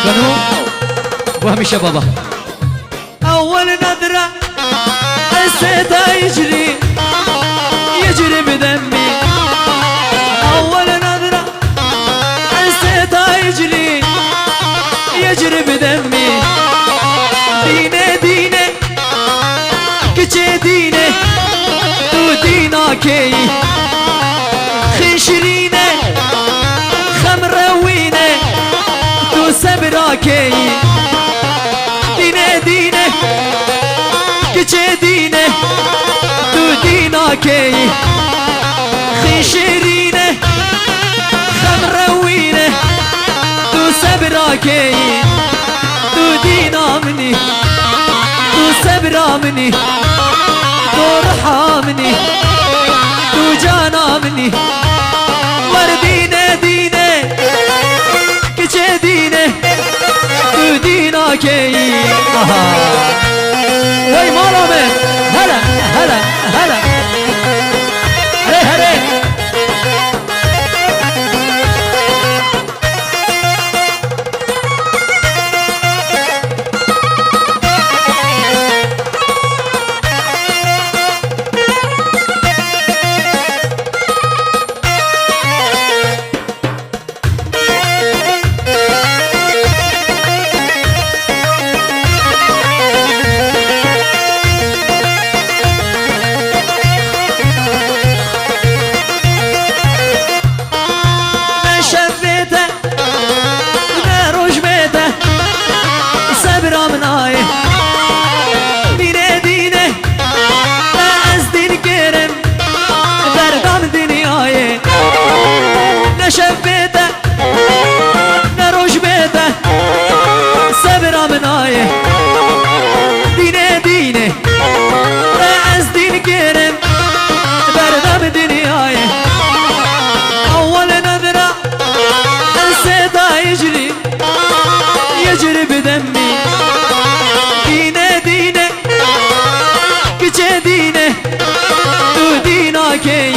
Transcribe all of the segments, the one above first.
كانوا وهمي شبابه. أول نظرة حسيتها يجري بدمي. أول نظرة حسيتها يجري بدمي. دينه دينه كچه دينه تو دينا كي خشرينه خمروينه تو سبرا كي. دينه دينه كچه دينه تو دينا كي خشرينه خمروينه تو سبرا كي. تو دينا مني تو سبرا مني تو رحا مني تو جانا مني. وردينه دينه كچه دينه تو دينا كي. وي مالا من هلا هلا هلا هري هري. شبيته نروش بيته صبر منايه. دينه دينه رأس دين كرم بردم دنيايه. أول نظرة حسيتها يجري بدمي. دينه دينه كچه دينه تو دينا كي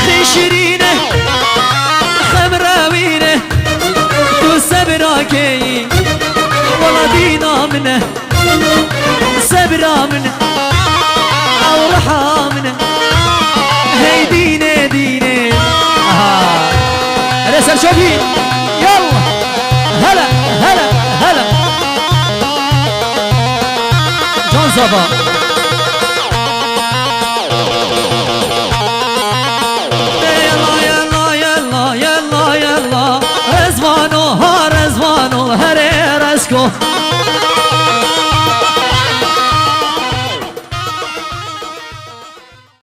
خشرينه خمراوينه تو سبرا كي. والله دينا منه سبرا منه او رحا منه. هي دينه دينه هلا سرشوقي يلا هلا هلا هلا جون صبا. يلا يلا يلا يلا يلا رزوانو